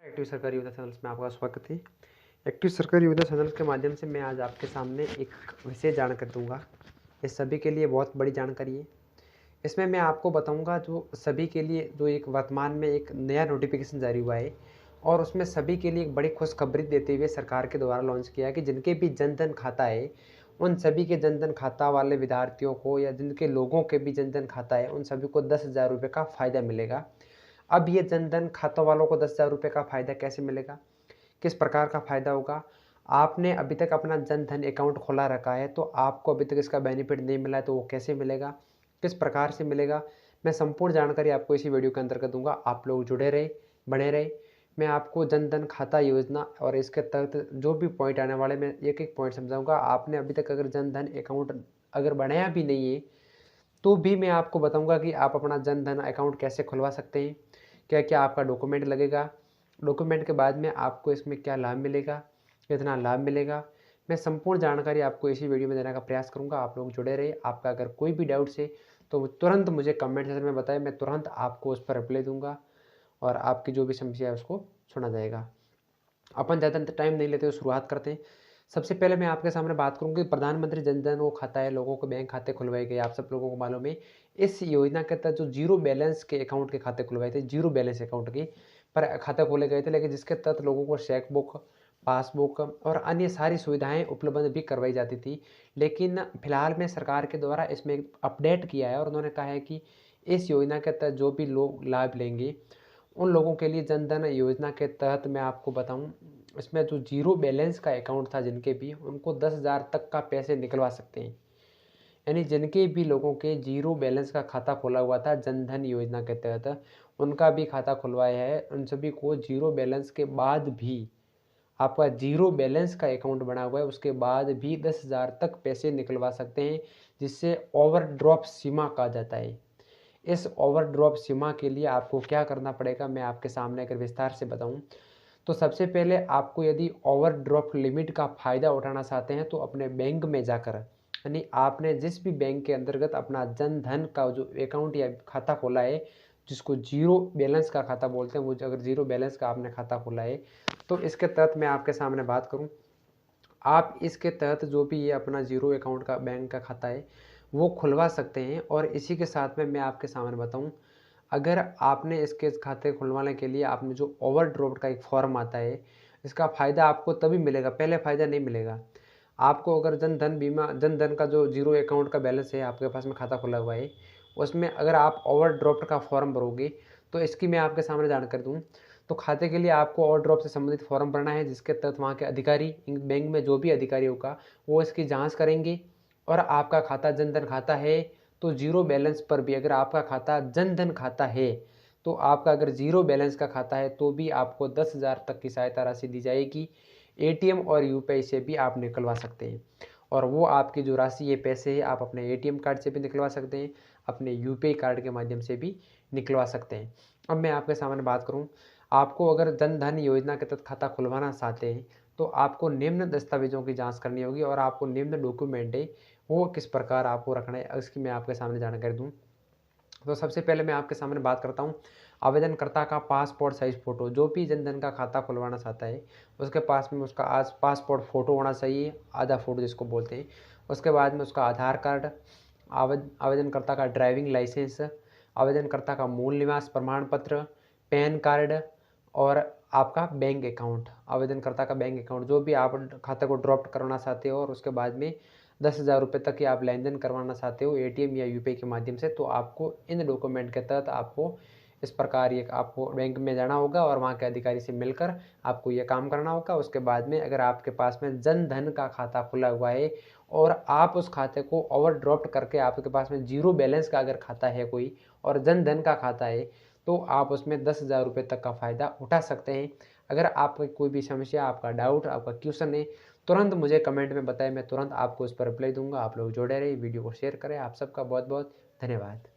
Active सरकारी योजना channels में आपका स्वागत है। एक्टिव सरकारी योजना चैनल्स के माध्यम से मैं आज आपके सामने एक विशेष जानकारी दूंगा। ये सभी के लिए बहुत बड़ी जानकारी है। इसमें मैं आपको बताऊंगा जो सभी के लिए जो एक वर्तमान में एक नया नोटिफिकेशन जारी हुआ है और उसमें सभी के लिए एक बड़ी खुशखबरी देते हुए सरकार के द्वारा लॉन्च किया है कि जिनके भी जनधन खाता है उन सभी के जनधन खाता वाले विद्यार्थियों को या जिनके लोगों के भी जनधन खाता है उन सभी को 10,000 रुपये का फ़ायदा मिलेगा। अब ये जनधन खातों वालों को 10,000 रुपये का फ़ायदा कैसे मिलेगा, किस प्रकार का फ़ायदा होगा। आपने अभी तक अपना जनधन अकाउंट खोला रखा है तो आपको अभी तक इसका बेनिफिट नहीं मिला है तो वो कैसे मिलेगा, किस प्रकार से मिलेगा, मैं संपूर्ण जानकारी आपको इसी वीडियो के अंतर्गत दूंगा। आप लोग जुड़े रहे, बने रहे। मैं आपको जनधन खाता योजना और इसके तहत जो भी पॉइंट आने वाले मैं एक एक पॉइंट समझाऊंगा। आपने अभी तक अगर जनधन अकाउंट अगर बनाया भी नहीं है तो भी मैं आपको बताऊंगा कि आप अपना जनधन अकाउंट कैसे खुलवा सकते हैं, क्या क्या आपका डॉक्यूमेंट लगेगा, डॉक्यूमेंट के बाद में आपको इसमें क्या लाभ मिलेगा, कितना लाभ मिलेगा। मैं संपूर्ण जानकारी आपको इसी वीडियो में देने का प्रयास करूंगा। आप लोग जुड़े रहे। आपका अगर कोई भी डाउट्स है तो तुरंत मुझे कमेंट सेक्शन में बताएं, मैं तुरंत आपको उस पर रिप्लाई दूंगा और आपकी जो भी समस्या है उसको सुना जाएगा। अपन ज़्यादा टाइम नहीं लेते, शुरुआत करते हैं। सबसे पहले मैं आपके सामने बात करूँ कि प्रधानमंत्री जन धन वो खाता है, लोगों को बैंक खाते खुलवाए गए। आप सब लोगों को मालूम है इस योजना के तहत जो जीरो बैलेंस के अकाउंट के खाते खुलवाए थे, जीरो बैलेंस अकाउंट के पर खाते खोले गए थे, लेकिन जिसके तहत लोगों को चेक बुक, पासबुक और अन्य सारी सुविधाएं उपलब्ध भी करवाई जाती थी। लेकिन फिलहाल में सरकार के द्वारा इसमें एक अपडेट किया है और उन्होंने कहा है कि इस योजना के तहत जो भी लोग लाभ लेंगे उन लोगों के लिए जनधन योजना के तहत मैं आपको बताऊं, इसमें जो जीरो बैलेंस का अकाउंट था जिनके भी, उनको 10,000 तक का पैसे निकलवा सकते हैं। यानी जिनके भी लोगों के जीरो बैलेंस का खाता खोला हुआ था जनधन योजना के तहत, उनका भी खाता खुलवाया है, उन सभी को जीरो बैलेंस के बाद भी, आपका जीरो बैलेंस का अकाउंट बना हुआ है उसके बाद भी 10,000 तक पैसे निकलवा सकते हैं, जिससे ओवरड्राफ्ट सीमा कहा जाता है। इस ओवरड्राफ्ट सीमा के लिए आपको क्या करना पड़ेगा मैं आपके सामने अगर विस्तार से बताऊं तो सबसे पहले आपको यदि ओवरड्राफ्ट लिमिट का फ़ायदा उठाना चाहते हैं तो अपने बैंक में जाकर, यानी आपने जिस भी बैंक के अंतर्गत अपना जनधन का जो अकाउंट या खाता खोला है, जिसको जीरो बैलेंस का खाता बोलते हैं, वो अगर जीरो बैलेंस का आपने खाता खोला है तो इसके तहत मैं आपके सामने बात करूं, आप इसके तहत जो भी ये अपना जीरो अकाउंट का बैंक का खाता है वो खुलवा सकते हैं। और इसी के साथ में मैं आपके सामने बताऊं, अगर आपने इसके खाते खुलवाने के लिए आपने जो ओवरड्राफ्ट का एक फॉर्म आता है, इसका फ़ायदा आपको तभी मिलेगा, पहले फ़ायदा नहीं मिलेगा। आपको अगर जनधन बीमा, जनधन का जो जीरो अकाउंट का बैलेंस है आपके पास में खाता खुला हुआ है, उसमें अगर आप ओवरड्राफ्ट का फॉर्म भरोगे तो इसकी मैं आपके सामने जानकारी दूँ तो खाते के लिए आपको ओवरड्राफ्ट से संबंधित फॉर्म भरना है, जिसके तहत वहाँ के अधिकारी, बैंक में जो भी अधिकारी होगा वो इसकी जाँच करेंगे। और आपका खाता जनधन खाता है तो जीरो बैलेंस पर भी, अगर आपका खाता जनधन खाता है तो आपका अगर जीरो बैलेंस का खाता है तो भी आपको 10,000 तक की सहायता राशि दी जाएगी। एटीएम और यूपीआई से भी आप निकलवा सकते हैं और वो आपकी जो राशि ये पैसे है आप अपने एटीएम कार्ड से भी निकलवा सकते हैं, अपने यूपीआई कार्ड के माध्यम से भी निकलवा सकते हैं। अब मैं आपके सामने बात करूं, आपको अगर जनधन योजना के तहत खाता खुलवाना चाहते हैं तो आपको निम्न दस्तावेजों की जांच करनी होगी और आपको निम्न डॉक्यूमेंट है वो किस प्रकार आपको रखना है इसकी मैं आपके सामने जानकारी दूं। तो सबसे पहले मैं आपके सामने बात करता हूं, आवेदनकर्ता का पासपोर्ट साइज़ फ़ोटो। जो भी जनधन का खाता खुलवाना चाहता है उसके पास में उसका आज पासपोर्ट फ़ोटो होना चाहिए, आधा फ़ोटो जिसको बोलते हैं। उसके बाद में उसका आधार कार्ड, आवेदनकर्ता का ड्राइविंग लाइसेंस, आवेदनकर्ता का मूल निवास प्रमाण पत्र, पैन कार्ड और आपका बैंक अकाउंट, आवेदनकर्ता का बैंक अकाउंट, जो भी आप खाते को ड्राफ्ट करवाना चाहते हो और उसके बाद में 10,000 रुपये तक की आप लेन देन करवाना चाहते हो एटीएम या यूपीआई के माध्यम से, तो आपको इन डॉक्यूमेंट के तहत आपको इस प्रकार ये आपको बैंक में जाना होगा और वहाँ के अधिकारी से मिलकर आपको ये काम करना होगा। उसके बाद में अगर आपके पास में जनधन का खाता खुला हुआ है और आप उस खाते को ओवरड्राफ्ट करके, आपके पास में जीरो बैलेंस का अगर खाता है कोई और जनधन का खाता है तो आप उसमें 10,000 रुपये तक का फ़ायदा उठा सकते हैं। अगर आपकी कोई भी समस्या, आपका डाउट, आपका क्वेश्चन है, तुरंत मुझे कमेंट में बताएं, मैं तुरंत आपको उस पर रिप्लाई दूंगा। आप लोग जुड़े रहिए, वीडियो को शेयर करें। आप सबका बहुत बहुत धन्यवाद।